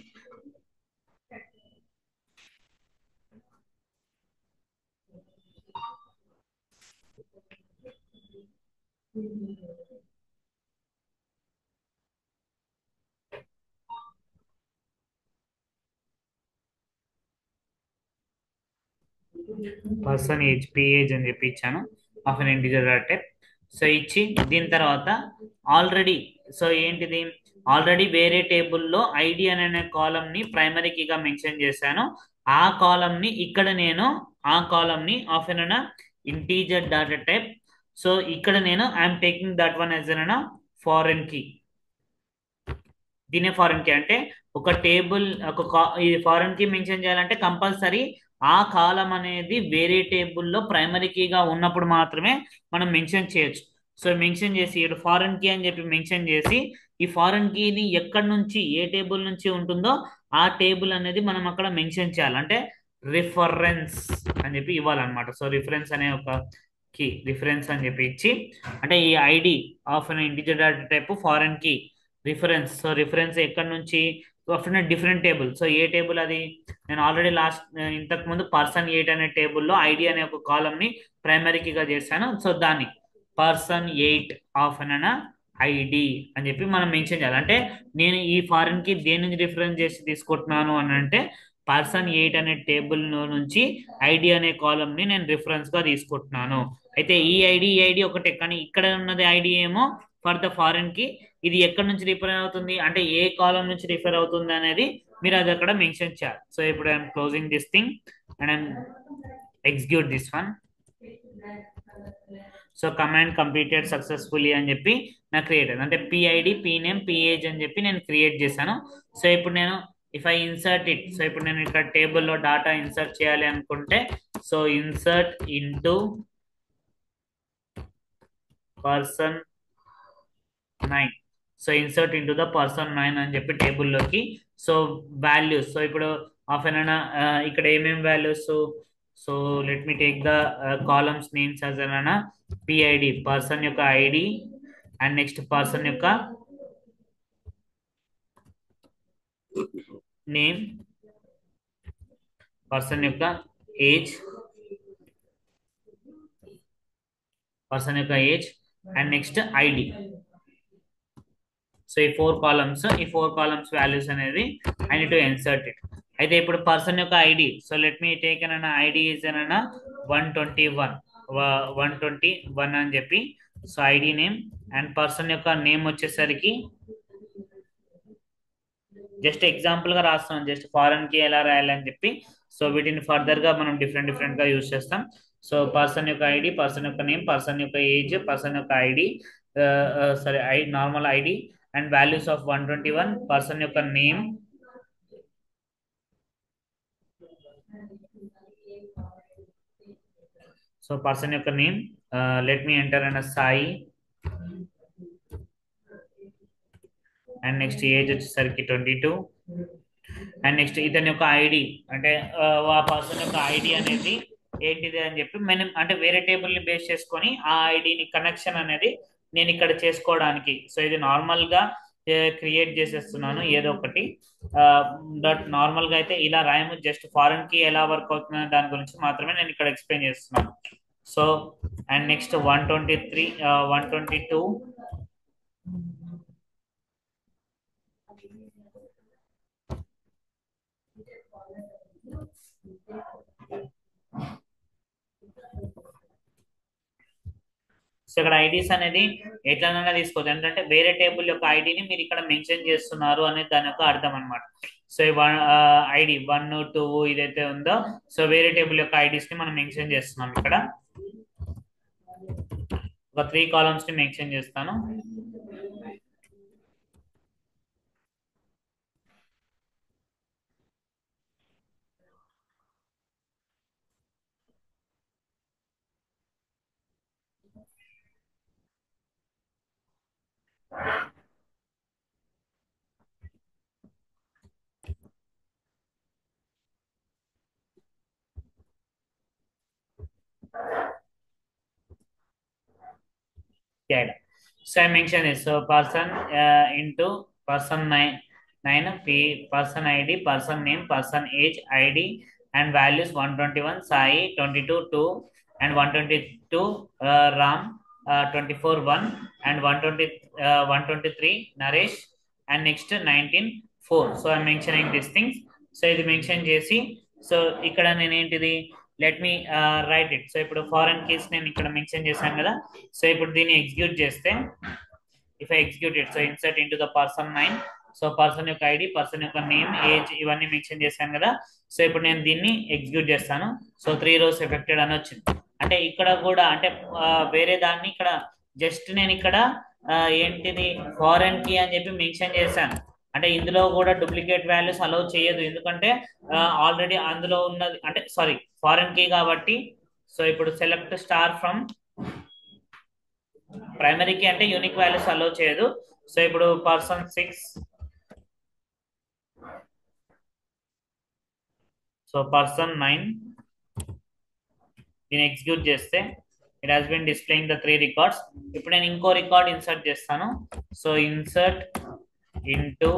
person age P age అని చెప్పి ఇచ్చాను of an integer type. So ఇచ్చి దీని తర్వాత ఆల్రెడీ, సో ఏంటిది, ఆల్రెడీ వేరే టేబుల్లో ఐడి అనే కాలమ్ ని ప్రైమరీ కీగా మెన్షన్ చేశాను. ఆ కాలమ్ ని ఇక్కడ నేను ఆ కాలమ్ ని of an integer data type. So ఇక్కడ నేను I'm taking that one as an foreign key. దీనే ఫారెన్ కీ అంటే ఒక టేబుల్ ఇది ఫారెన్ కీ మెన్షన్ చేయాలంటే కంపల్సరీ ఆ కాలం అనేది వేరే టేబుల్లో ప్రైమరీ కీగా ఉన్నప్పుడు మాత్రమే మనం మెన్షన్ చేయొచ్చు. సో మెన్షన్ చేసి ఇక్కడ ఫారెన్ కీ అని చెప్పి మెన్షన్ చేసి ఈ ఫారెన్ కీని ఎక్కడి నుంచి ఏ టేబుల్ నుంచి ఉంటుందో ఆ టేబుల్ అనేది మనం అక్కడ మెన్షన్ చేయాలి. అంటే రిఫరెన్స్ అని చెప్పి ఇవ్వాలన్నమాట. సో రిఫరెన్స్ అనే ఒక కీ రిఫరెన్స్ అని చెప్పి ఇచ్చి, అంటే ఈ ID of an integer data type foreign key reference. So reference ఎక్కడి నుంచి of an different table. So ఏ టేబుల్ అది, నేను ఆల్రెడీ ఇంతకు ముందు పర్సన్ 8 అనే టేబుల్లో ఐడి అనే ఒక కాలమ్ ని ప్రైమరీ కీగా చేశాను. సో దాన్ని పర్సన్ 8 ఆఫ్ అన్ ఐడి అని చెప్పి మనం మెన్షన్ చేయాలి. అంటే నేను ఈ ఫారెన్ కి దేని నుంచి రిఫరెన్స్ చేసి తీసుకుంటున్నాను అని అంటే పర్సన్ 8 అనే టేబుల్ నుంచి ఐడి అనే కాలమ్ ని నేను రిఫరెన్స్ గా తీసుకుంటున్నాను. అయితే ఈ ఐడి ఒకటే, కానీ ఇక్కడ ఉన్నది ఐడి ఏమో ఫర్ ద ఫారెన్ కి. ఇది ఎక్కడి నుంచి రిఫర్ అవుతుంది అంటే ఏ కాలం నుంచి రిఫర్ అవుతుంది అనేది మీరు అది అక్కడ మెన్షన్ చేయాలి. సో ఇప్పుడు I'm closing this thing and I'm execute this one. So command completed successfully అని చెప్పి నాకు క్రియేట్ అయింది. అంటే పిఐడి పినేమ్ పిఏజ్ అని చెప్పి నేను క్రియేట్ చేశాను. సో ఇప్పుడు నేను if I insert it, so ఇప్పుడు నేను ఇక్కడ టేబుల్లో డాటా ఇన్సర్ట్ చేయాలి అనుకుంటే, so insert into person 9. So insert into the person 9 అని చెప్పి టేబుల్లోకి. సో వాల్యూస్, సో ఇప్పుడు హాఫ్ అన్ ఇక్కడ ఏమేమి values, so let me take the columns names as an PID person యొక్క ఐడి, అండ్ నెక్స్ట్ పర్సన్ యొక్క name, person యొక్క age, person యొక్క age and next ID. So ఈ ఫోర్ కాలమ్స్ వాల్యూస్ అనేది I need to insert it. అయితే ఇప్పుడు person యొక్క ID, so let me take an ID is an 121 అని చెప్పి. So ID name and person యొక్క నేమ్ వచ్చేసరికి జస్ట్ ఎగ్జాంపుల్ గా రాస్తున్నాం, జస్ట్ ఫారెన్ కి ఎలా రాయాలని చెప్పి. సో వీటిని ఫర్దర్ గా మనం డిఫరెంట్ గా యూజ్ చేస్తాం. సో పర్సన్ యొక్క ఐడి, పర్సన్ యొక్క నేమ్, పర్సన్ యొక్క ఏజ్, పర్సన్ యొక్క ఐడి, సరే normal ID and values of 121, person యొక్క నేమ్, సో పర్సన్ యొక్క నేమ్ లెట్ మీ ఎంటర్ అన్న సాయి, అండ్ నెక్స్ట్ ఏజ్ వచ్చేసరికి 22, అండ్ నెక్స్ట్ ఇతని యొక్క ఐడి అంటే ఆ పర్సన్ యొక్క ఐడి అనేది ఏంటిది అని చెప్పి మనం అంటే వేరే టేబుల్ ని బేస్ చేసుకొని ఆ ఐడిని కనెక్షన్ అనేది నేను ఇక్కడ చేసుకోవడానికి. సో ఇది నార్మల్ గా క్రియేట్ చేసేస్తున్నాను ఏదో ఒకటి. బట్ నార్మల్ గా అయితే ఇలా రాయము, జస్ట్ ఫారెన్ కి ఎలా వర్క్ అవుతుంది దాని గురించి మాత్రమే నేను ఇక్కడ ఎక్స్ప్లెయిన్ చేస్తున్నాను. సో అండ్ నెక్స్ట్ 123 122 సో ఇక్కడ ఐడీస్ అనేది ఎట్లనైనా తీసుకోవచ్చు, ఏంటంటే వేరే టేబుల్ యొక్క ఐడిని మీరు ఇక్కడ మెన్షన్ చేస్తున్నారు అనేది దాని యొక్క అర్థం అనమాట. సో ఐడి 1 2 ఇదైతే ఉందో, సో వేరే టేబుల్ యొక్క ఐడీస్ ని మనం మెన్షన్ చేస్తున్నాం. ఇక్కడ ఒక 3 కాలమ్స్ ని మెన్షన్ చేస్తాను. Yeah. So I mentioned this. So person into person 9 person ID, person name, person age, ID and values 121, Sai 22 2 and 122 Ram 24 1 and 123 Naresh and next 19 4. So I'm mentioning these things. So ఇది mention చేసి so ఇక్కడ నేను ఏంటిది let me right it. So ఇప్పుడు foreign keys నేను ఇక్కడ mention చేశాను కదా. సో ఇప్పుడు దీన్ని ఎగ్జిక్యూట్ చేస్తే if I execute it so insert into the person 9. So person యొక్క ఐడి, పర్సన్ యొక్క నేమ్, ఏజ్ ఇవన్నీ మెన్షన్ చేశాను కదా. సో ఇప్పుడు నేను దీన్ని ఎగ్జిక్యూట్ చేస్తాను. సో 3 rows ఎఫెక్టెడ్ అని వచ్చింది. అంటే ఇక్కడ కూడా అంటే వేరే దాన్ని ఇక్కడ జస్ట్ నేను ఇక్కడ ఏంటిది ఫారెన్ కీ అని చెప్పి మెన్షన్ చేశాను. అంటే ఇందులో కూడా డూప్లికేట్ వాల్యూస్ అలౌ చేయదు, ఎందుకంటే ఆల్రెడీ అందులో ఉన్నది అంటే సారీ ఫారెన్ కీ కాబట్టి. సో ఇప్పుడు select star from primary key అంటే యూనిక్ వాల్యూస్ అలౌ చేయదు. సో ఇప్పుడు పర్సన్ 6, సో పర్సన్ 9 దీన్ని ఎగ్జిక్యూట్ చేస్తే it has been displaying the 3 records. ఇప్పుడు నేను ఇంకో రికార్డ్ ఇన్సర్ట్ చేస్తాను. So insert into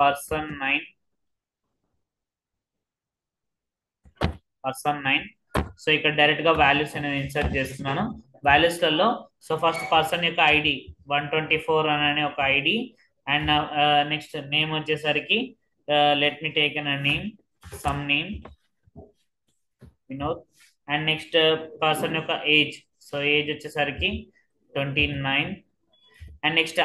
person 9 so ఇక్కడ డైరెక్ట్ గా వాల్యూస్ అనేది ఇన్సర్ట్ చేస్తున్నాను. వాల్యూస్ లలో సో ఫస్ట్ పర్సన్ యొక్క ఐడి 124 అనే ఒక ఐడి అండ్ నెక్స్ట్ నేమ్ వచ్చేసరికి let me take an name some name Vinod. And next person యొక్క ఏజ్, సో ఏజ్ వచ్చేసరికి 29. అండ్ నెక్స్ట్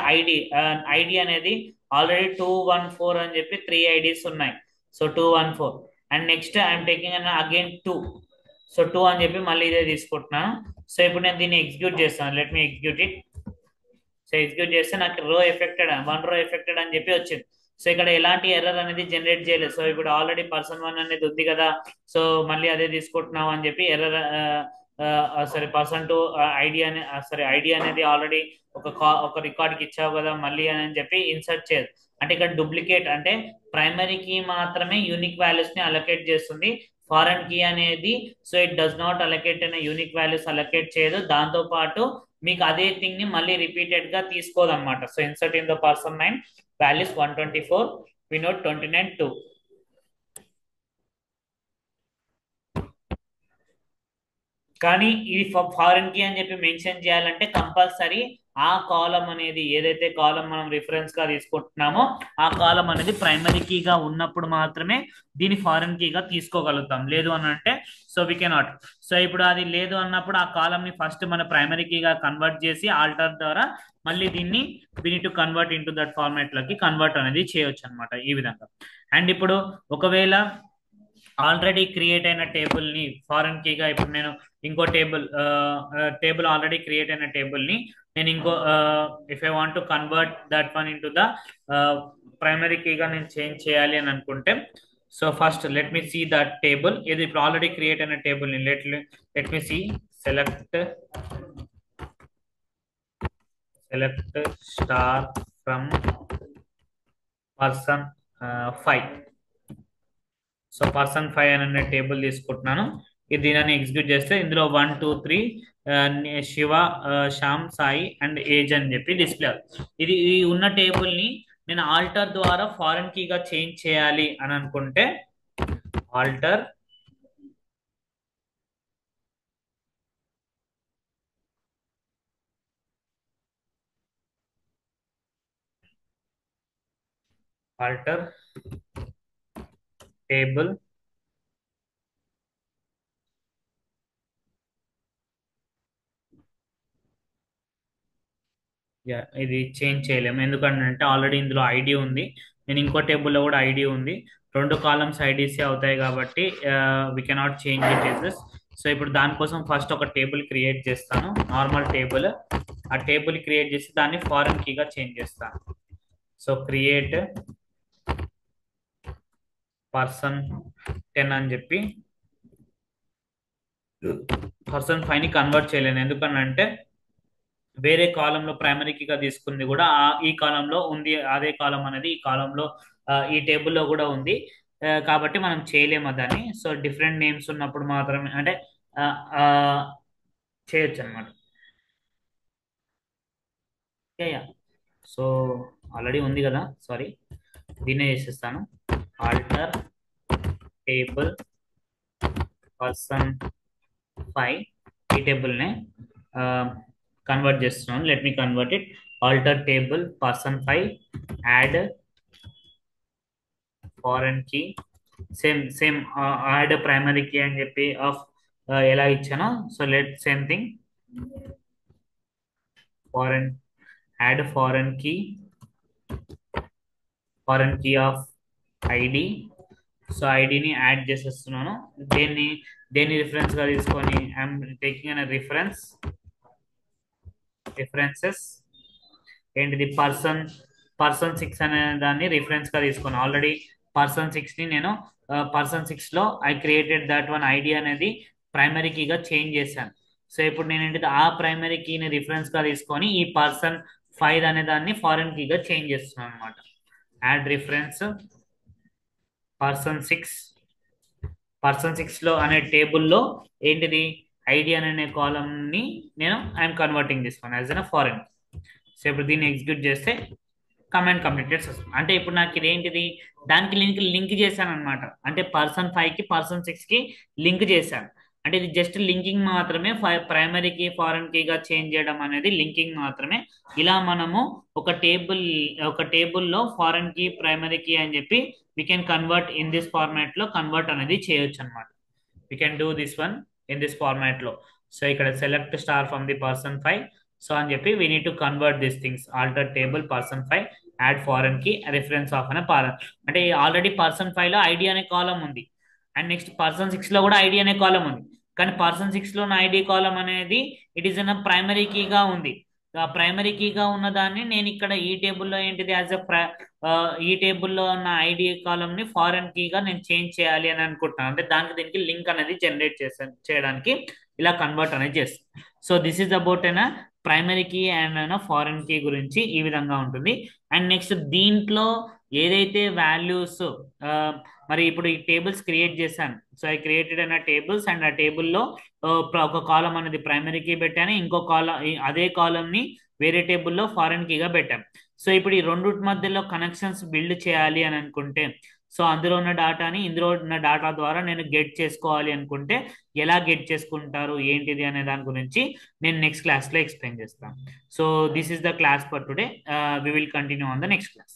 ఐడి అనేది ఆల్రెడీ 214 అని చెప్పి 3 IDs ఉన్నాయి. So 214 and next I'm taking an again 2. So 2 అని చెప్పి మళ్ళీ ఇదే తీసుకుంటున్నాను. సో ఇప్పుడు నేను దీన్ని ఎగ్జిక్యూట్ చేస్తాను. Let me execute it. So execute చేస్తే నాకు రో ఎఫెక్టెడ్ 1 row ఎఫెక్టెడ్ అని చెప్పి వచ్చింది. సో ఇక్కడ ఎలాంటి ఎర్రర్ అనేది జనరేట్ చేయలేదు. సో ఇప్పుడు ఆల్రెడీ పర్సన్ 1 అనేది ఉంది కదా, సో మళ్ళీ అదే తీసుకుంటున్నాం అని చెప్పి ఎర్రర్ సరే పర్సన్ 2 ఐడి అనే సరే ఐడి అనేది ఆల్రెడీ ఒక రికార్డ్కి ఇచ్చావు కదా మళ్ళీ అని చెప్పి ఇన్సర్ట్ చేయదు. అంటే ఇక్కడ డూప్లికేట్ అంటే ప్రైమరీ కీ మాత్రమే యూనిక్ వాల్యూస్ ని అలొకేట్ చేస్తుంది. ఫారెన్ కీ అనేది so it does not allocate అనే యూనిక్ వాల్యూస్ అలొకేట్ చేయదు. దాంతో పాటు మీకు అదే థింగ్ ని మళ్ళీ రిపీటెడ్ గా తీసుకోదు అనమాట. So insert in the person 9 values 124 వినోడ్ 29 2. కానీ ఇది ఫారెన్ కీ అని చెప్పి మెన్షన్ చేయాలంటే కంపల్సరీ ఆ కాలం అనేది ఏదైతే కాలం మనం రిఫరెన్స్ గా తీసుకుంటున్నామో ఆ కాలం అనేది ప్రైమరీ కీగా ఉన్నప్పుడు మాత్రమే దీని ఫారెన్ కీగా తీసుకోగలుగుతాం. లేదు అని అంటే సో వి కెనాట్. సో ఇప్పుడు అది లేదు అన్నప్పుడు ఆ కాలం ని ఫస్ట్ మన ప్రైమరీ కీగా కన్వర్ట్ చేసి ఆల్టర్ ద్వారా మళ్ళీ దీన్ని we need to convert into that format లోకి కన్వర్ట్ అనేది చేయొచ్చు అనమాట ఈ విధంగా. అండ్ ఇప్పుడు ఒకవేళ ఆల్రెడీ క్రియేట్ అయిన టేబుల్ ని ఫారెన్ కీగా ఇప్పుడు నేను ఇంకో టేబుల్ ఆల్రెడీ క్రియేట్ అయిన టేబుల్ ని నేను ఇంకో if I want to convert that one into the primary కీగా నేను చేంజ్ చేయాలి అని అనుకుంటే so first let me see that table. ఇది ఇప్పుడు ఆల్రెడీ క్రియేట్ అయిన టేబుల్ ని let me see select star from person 5. So person 5 అనే టేబుల్ తీసుకుంటున్నాను. ఇది దీనిని ఎగ్జిక్యూట్ చేస్తే ఇందులో 1 2 3 శివ, శ్యామ్, సాయి అండ్ ఏజ్ అని చెప్పి డిస్ప్లే అవుతుంది. ఇది ఈ ఉన్న టేబుల్ ని నేను ఆల్టర్ ద్వారా ఫారెన్ కీగా చేంజ్ చేయాలి అని అనుకుంటే ఆల్టర్ టేబుల్ ఇది చేంజ్ చేయలేము, ఎందుకంటే ఆల్రెడీ ఇందులో ఐడి ఉంది. నేను ఇంకో టేబుల్లో కూడా ఐడి ఉంది, 2 కాలమ్స్ ఐడీసీ అవుతాయి కాబట్టి we cannot change it is this. So ఇప్పుడు దానికోసం ఫస్ట్ ఒక టేబుల్ క్రియేట్ చేస్తాను, నార్మల్ టేబుల్. ఆ టేబుల్ క్రియేట్ చేసి దాన్ని ఫారెన్ కీగా చేంజ్ చేస్తాను. సో క్రియేట్ పర్సన్ 10 అని చెప్పి పర్సన్ 5 ని కన్వర్ట్ చేయలేను, ఎందుకనంటే వేరే కాలంలో ప్రైమరీ కీగా తీసుకుంది కూడా ఈ కాలంలో ఉంది, అదే కాలం అనేది ఈ కాలంలో ఈ టేబుల్లో కూడా ఉంది కాబట్టి మనం చేయలేము దాన్ని. సో డిఫరెంట్ నేమ్స్ ఉన్నప్పుడు మాత్రమే అంటే చేయొచ్చు అనమాట. సో ఆల్రెడీ ఉంది కదా, సారీ దీన్నే చేసేస్తాను. ఆల్టర్ టేబుల్ పర్సన్ 5 ఈ టేబుల్నే కన్వర్ట్ చేస్తున్నాను. Let me convert it. Alter table person 5 add foreign key, same same add primary key అని చెప్పి ఆఫ్ ఎలా ఇచ్చానో, so let same thing foreign, add foreign key of ID. So ఐడిని add చేసేస్తున్నాను. దేన్ని దేన్ని రిఫరెన్స్ గా తీసుకొని ఐఎమ్ టేకింగ్ అన్ రిఫరెన్సెస్ ఏంటిది పర్సన్ 6 అనే దాన్ని రిఫరెన్స్ గా తీసుకొని, ఆల్రెడీ పర్సన్ 6 ని నేను పర్సన్ 6 లో I created that one ID అనేది ప్రైమరీ కీగా చేంజ్ చేశాను. సో ఇప్పుడు నేను ఏంటిది ఆ ప్రైమరీ కీని రిఫరెన్స్ గా తీసుకొని ఈ పర్సన్ 5 అనే దాన్ని ఫారెన్ కీగా చేంజ్ చేస్తున్నాను అనమాట. యాడ్ రిఫరెన్స్ పర్సన్ 6 లో అనే టేబుల్లో ఏంటిది ఐడి అనే కాలం ని నేను I'm converting this one as an foreign. So ఇప్పుడు దీన్ని ఎగ్జిక్యూట్ చేస్తే కమాండ్ కంప్లీటెడ్ వస్తుంది. అంటే ఇప్పుడు నాకు ఇది ఏంటిది దానికి లింక్ చేశాను అనమాట. అంటే పర్సన్ 5 కి పర్సన్ 6 కి లింక్ చేశాను. అంటే ఇది జస్ట్ లింకింగ్ మాత్రమే, ప్రైమరీ కీ ఫారెన్ కీగా చేంజ్ చేయడం అనేది లింకింగ్ మాత్రమే. ఇలా మనము ఒక టేబుల్లో ఫారెన్ కీ ప్రైమరీ కీ అని చెప్పి we can convert in this format లో కన్వర్ట్ అనేది చేయొచ్చు అనమాట. we can do this one in this format లో. సో ఇక్కడ select star from the person 5, so అని చెప్పి we need to convert these things. alter table person 5 add foreign key reference of అనే అంటే ఆల్రెడీ పర్సన్ 5 లో ID అనే కాలం ఉంది, and next person 6 లో కూడా ఐడి అనే కాలం ఉంది. కానీ పర్సన్ 6 లో ఉన్న ఐడి కాలం అనేది ఇట్ ఈస్ అన్ ప్రైమరీ కీగా ఉంది. ఆ ప్రైమరీ కీగా ఉన్న దాన్ని నేను ఇక్కడ ఈ టేబుల్లో ఏంటిది యాజ్ ఈ టేబుల్లో ఉన్న ఐడి కాలమ్ ని ఫారెన్ కీగా నేను చేంజ్ చేయాలి అని అనుకుంటున్నాను. అంటే దానికి దీనికి లింక్ అనేది జనరేట్ చేయడానికి ఇలా కన్వర్ట్ అనేది చేస్తాను. సో దిస్ ఈజ్ అబౌట్ అయినా primary key and foreign key గురించి ఈ విధంగా ఉంటుంది. అండ్ నెక్స్ట్ దీంట్లో ఏదైతే వాల్యూస్ మరి ఇప్పుడు ఈ టేబుల్స్ క్రియేట్ చేశాను. సో ఐ క్రియేటెడ్ అన్న టేబుల్స్, అండ్ ఆ టేబుల్లో ఒక కాలం అనేది ప్రైమరీ కీ పెట్టాను, ఇంకో కాలం అదే కాలం ని వేరే టేబుల్లో ఫారెన్ కీగా పెట్టాను. సో ఇప్పుడు ఈ రెండు మధ్యలో కనెక్షన్స్ బిల్డ్ చేయాలి అని అనుకుంటే, సో అందులో ఉన్న డాటాని ఇందులో ఉన్న డాటా ద్వారా నేను గెట్ చేసుకోవాలి అనుకుంటే ఎలా గెట్ చేసుకుంటారు ఏంటిది అనే దాని గురించి నేను నెక్స్ట్ క్లాస్లో ఎక్స్ప్లెయిన్ చేస్తాను. So this is the class for today. We will continue on the next class.